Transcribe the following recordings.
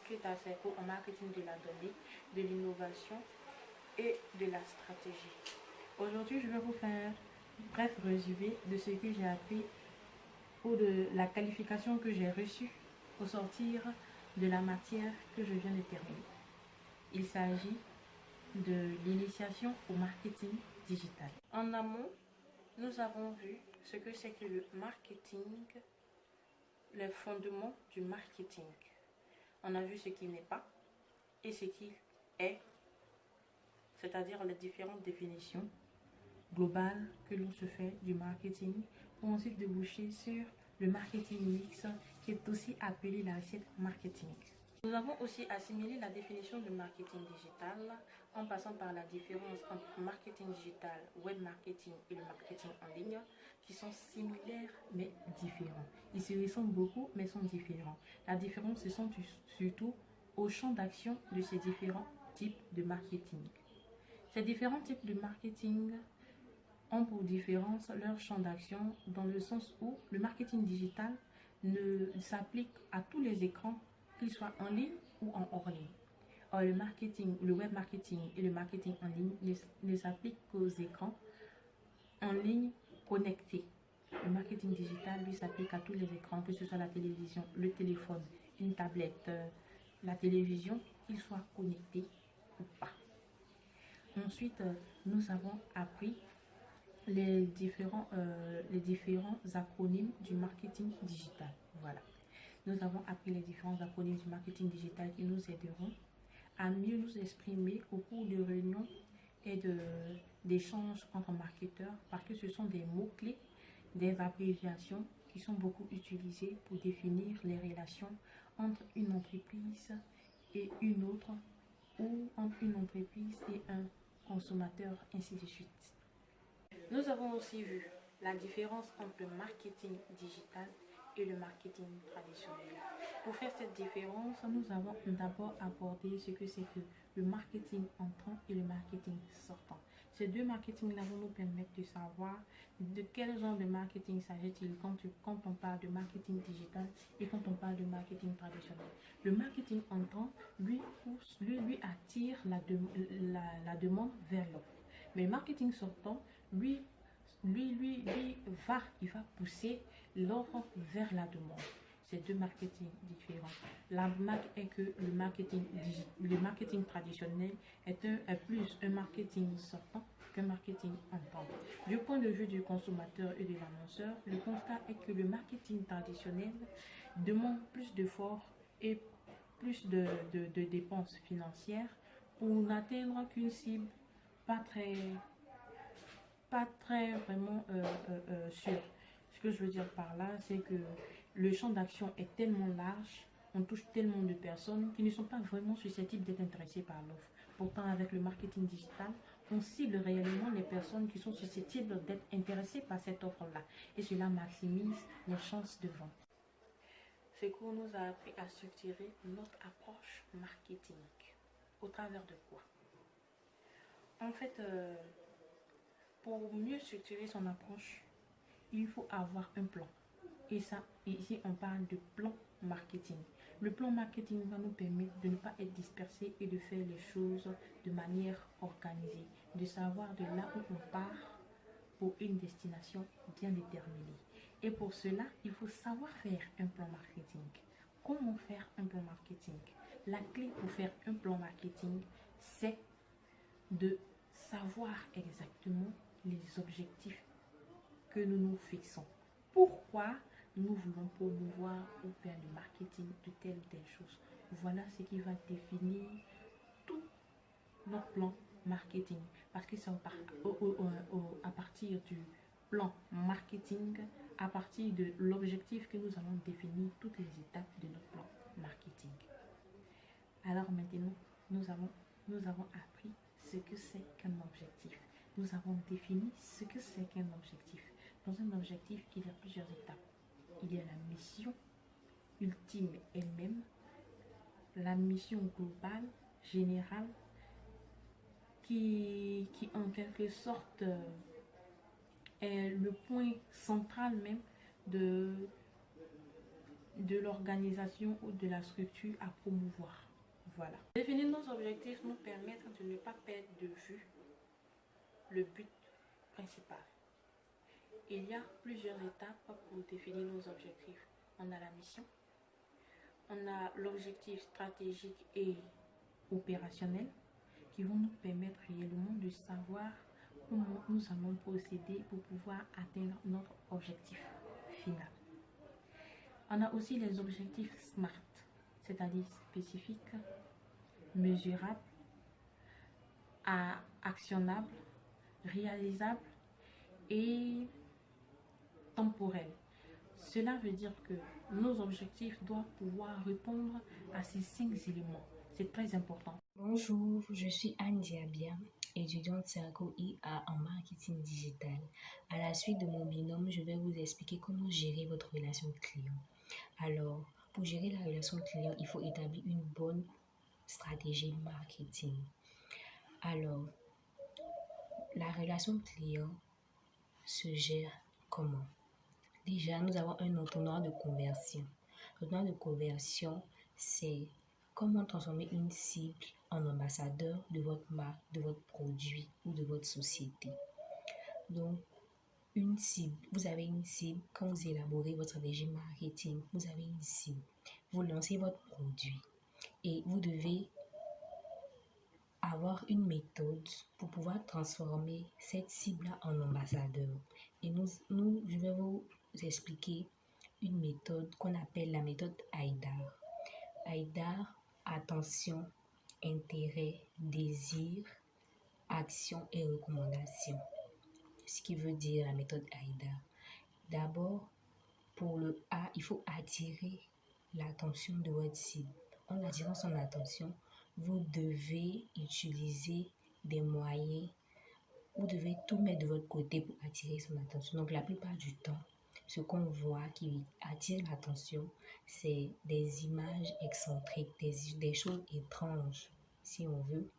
inscrite à ces cours en marketing de la donnée, de l'innovation et de la stratégie. Aujourd'hui, je vais vous faire un bref résumé de ce que j'ai appris ou de la qualification que j'ai reçue au sortir de la matière que je viens de terminer. Il s'agit de l'initiation au marketing digital. En amont, nous avons vu ce que c'est que le marketing, les fondements du marketing. On a vu ce qu'il n'est pas et ce qu'il est, c'est-à-dire les différentes définitions globales que l'on se fait du marketing, pour ensuite déboucher sur le marketing mix, qui est aussi appelé la recette marketing. Nous avons aussi assimilé la définition du marketing digital en passant par la différence entre marketing digital, web marketing et le marketing en ligne, qui sont similaires mais différents. Ils se ressemblent beaucoup mais sont différents. La différence se sent surtout au champ d'action de ces différents types de marketing. Ces différents types de marketing ont pour différence leur champ d'action dans le sens où le marketing digital ne s'applique à tous les écrans, qu'ils soient en ligne ou en hors ligne. Or, le marketing, le web marketing et le marketing en ligne ne s'appliquent qu'aux écrans en ligne connectés. Le marketing digital, lui, s'applique à tous les écrans, que ce soit la télévision, le téléphone, une tablette, la télévision, qu'ils soient connectés ou pas. Ensuite, nous avons appris les différents acronymes du marketing digital. Voilà. Nous avons appris les différents acronymes du marketing digital qui nous aideront à mieux nous exprimer au cours de réunions et d'échanges entre marketeurs, parce que ce sont des mots-clés, des abréviations qui sont beaucoup utilisées pour définir les relations entre une entreprise et une autre, ou entre une entreprise et un consommateur, ainsi de suite. Nous avons aussi vu la différence entre le marketing digital et le marketing traditionnel. Pour faire cette différence, nous avons d'abord abordé ce que c'est que le marketing entrant et le marketing sortant. Ces deux marketings-là vont nous permettre de savoir de quel genre de marketing s'agit-il quand on parle de marketing digital et quand on parle de marketing traditionnel. Le marketing entrant, lui attire la demande vers l'offre. Mais le marketing sortant, il va pousser l'offre vers la demande. C'est deux marketing différents. La remarque est que le marketing traditionnel est plus un marketing sortant qu'un marketing entrant. Du point de vue du consommateur et de l'annonceur, le constat est que le marketing traditionnel demande plus d'efforts et plus de dépenses financières pour n'atteindre qu'une cible pas très vraiment sûr. Ce que je veux dire par là, c'est que le champ d'action est tellement large, on touche tellement de personnes qui ne sont pas vraiment susceptibles d'être intéressées par l'offre. Pourtant, avec le marketing digital, on cible réellement les personnes qui sont susceptibles d'être intéressées par cette offre-là. Et cela maximise les chances de vente. Ce cours nous a appris à structurer notre approche marketing. Au travers de quoi? En fait, pour mieux structurer son approche, il faut avoir un plan. Et ça, ici, on parle de plan marketing. Le plan marketing va nous permettre de ne pas être dispersé et de faire les choses de manière organisée, de savoir de là où on part pour une destination bien déterminée. Et pour cela, il faut savoir faire un plan marketing. Comment faire un plan marketing? La clé pour faire un plan marketing, c'est de savoir exactement les objectifs que nous nous fixons. Pourquoi nous voulons promouvoir ou faire le marketing de telle ou telle chose? Voilà ce qui va définir tout notre plan marketing. Parce que c'est à partir du plan marketing, à partir de l'objectif que nous allons définir toutes les étapes de notre plan marketing. Alors maintenant, nous avons appris ce que c'est qu'un objectif. Nous avons défini ce que c'est qu'un objectif. Dans un objectif, il y a plusieurs étapes. Il y a la mission ultime elle-même, la mission globale, générale, qui en quelque sorte est le point central même de de l'organisation ou de la structure à promouvoir. Voilà. Définir nos objectifs nous permettre de ne pas perdre de vue le but principal. Il y a plusieurs étapes pour définir nos objectifs. On a la mission, on a l'objectif stratégique et opérationnel qui vont nous permettre réellement de savoir comment nous allons procéder pour pouvoir atteindre notre objectif final. On a aussi les objectifs SMART, c'est-à-dire spécifiques, mesurables, actionnables, réalisables et temporels. Cela veut dire que nos objectifs doivent pouvoir répondre à ces 5 éléments. C'est très important. Bonjour, je suis Anne Diabia, étudiante Cerco IA en marketing digital. À la suite de mon binôme, je vais vous expliquer comment gérer votre relation client. Alors, pour gérer la relation client, il faut établir une bonne stratégie marketing. Alors, la relation client se gère comment? Déjà, nous avons un entonnoir de conversion. L'entonnoir de conversion, c'est comment transformer une cible en ambassadeur de votre marque, de votre produit ou de votre société. Donc, une cible, vous avez une cible, quand vous élaborez votre stratégie marketing, vous avez une cible, vous lancez votre produit et vous devez avoir une méthode pour pouvoir transformer cette cible-là en ambassadeur. Et je vais vous expliquer une méthode qu'on appelle la méthode AIDAR. AIDAR, attention, intérêt, désir, action et recommandation. Ce qui veut dire la méthode AIDAR. D'abord, pour le A, il faut attirer l'attention de votre cible. En attirant son attention, vous devez utiliser des moyens, vous devez tout mettre de votre côté pour attirer son attention. Donc la plupart du temps, ce qu'on voit qui attire l'attention, c'est des images excentriques, des choses étranges, si on veut,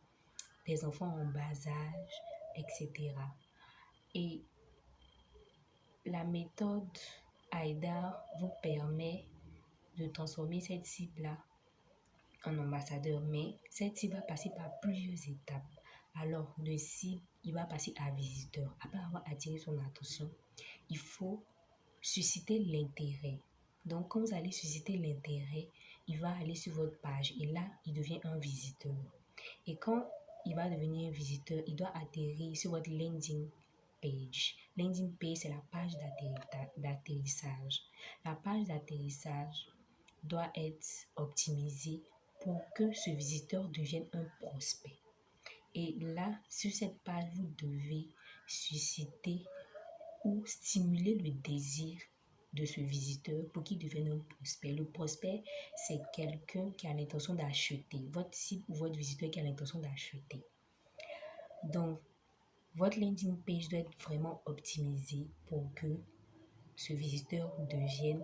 des enfants en bas âge, etc. Et la méthode AIDAR vous permet de transformer cette cible-là en ambassadeur, mais cette cible va passer par plusieurs étapes. Alors, de cible, il va passer à visiteur. Après avoir attiré son attention, il faut susciter l'intérêt. Donc, quand vous allez susciter l'intérêt, il va aller sur votre page et là, il devient un visiteur. Et quand il va devenir un visiteur, il doit atterrir sur votre landing page. Landing page, c'est la page d'atterrissage. La page d'atterrissage doit être optimisée pour que ce visiteur devienne un prospect. Et là, sur cette page, vous devez susciter ou stimuler le désir de ce visiteur pour qu'il devienne un prospect. Le prospect, c'est quelqu'un qui a l'intention d'acheter, votre cible ou votre visiteur qui a l'intention d'acheter. Donc, votre landing page doit être vraiment optimisée pour que ce visiteur devienne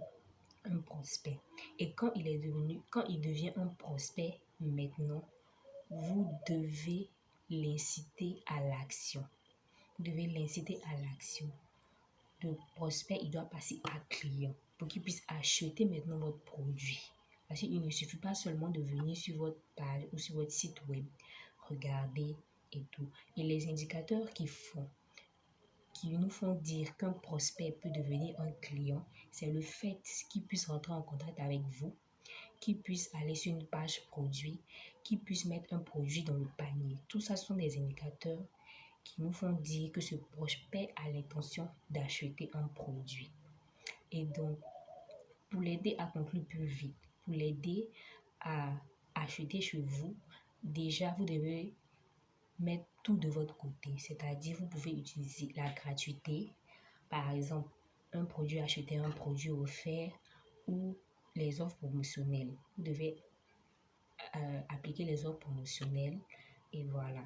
un prospect. Et quand il devient un prospect, maintenant, vous devez l'inciter à l'action. Vous devez l'inciter à l'action. Le prospect, il doit passer à client pour qu'il puisse acheter maintenant votre produit. Parce qu'il ne suffit pas seulement de venir sur votre page ou sur votre site web, regarder et tout. Et les indicateurs qui nous font dire qu'un prospect peut devenir un client, c'est le fait qu'il puisse rentrer en contact avec vous, qu'il puisse aller sur une page produit, qu'il puisse mettre un produit dans le panier. Tout ça sont des indicateurs qui nous font dire que ce prospect a l'intention d'acheter un produit. Et donc, pour l'aider à conclure plus vite, pour l'aider à acheter chez vous, déjà, vous devez mettre tout de votre côté. C'est-à-dire, vous pouvez utiliser la gratuité, par exemple, un produit acheté, un produit offert ou les offres promotionnelles. Vous devez appliquer les offres promotionnelles et voilà,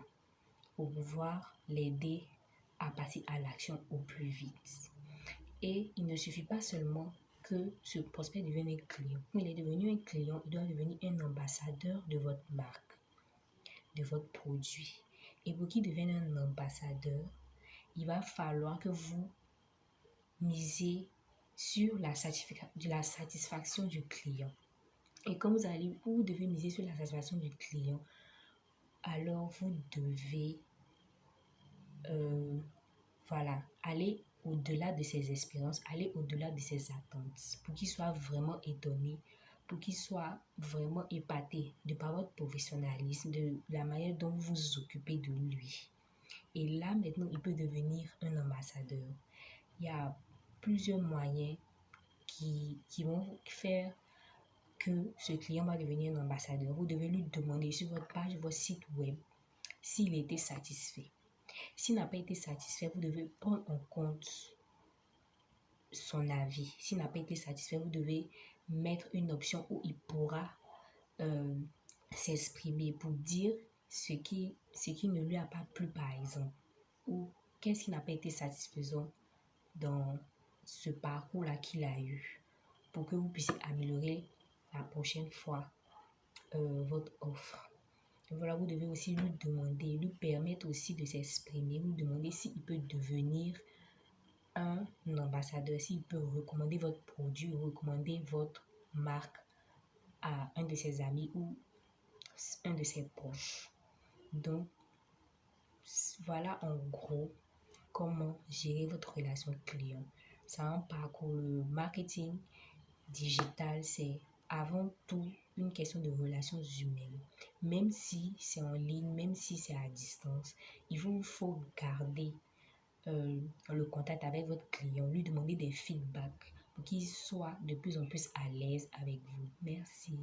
pour pouvoir l'aider à passer à l'action au plus vite. Et il ne suffit pas seulement que ce prospect devienne un client. Quand il est devenu un client, il doit devenir un ambassadeur de votre marque, de votre produit. Et pour qu'il devienne un ambassadeur, il va falloir que vous misez sur la satisfaction du client. Et quand vous devez miser sur la satisfaction du client, alors vous devez aller au-delà de ses espérances, aller au-delà de ses attentes, pour qu'il soit vraiment étonné, pour qu'il soit vraiment épaté de par votre professionnalisme, de la manière dont vous vous occupez de lui. Et là, maintenant, il peut devenir un ambassadeur. Il y a plusieurs moyens qui vont faire que ce client va devenir un ambassadeur. Vous devez lui demander sur votre page, votre site web, s'il était satisfait. S'il n'a pas été satisfait, vous devez prendre en compte son avis. S'il n'a pas été satisfait, vous devez mettre une option où il pourra s'exprimer pour dire ce qui ne lui a pas plu, par exemple, ou qu'est-ce qui n'a pas été satisfaisant dans ce parcours-là qu'il a eu, pour que vous puissiez améliorer la prochaine fois votre offre. Voilà, vous devez aussi lui demander, lui permettre aussi de s'exprimer, lui demander s'il peut devenir un ambassadeur, s'il peut recommander votre produit ou recommander votre marque à un de ses amis ou un de ses proches. Donc, voilà en gros comment gérer votre relation client. C'est un parcours. Le marketing digital, c'est avant tout une question de relations humaines. Même si c'est en ligne, même si c'est à distance, il vous faut garder le contact avec votre client, lui demander des feedbacks pour qu'il soit de plus en plus à l'aise avec vous. Merci.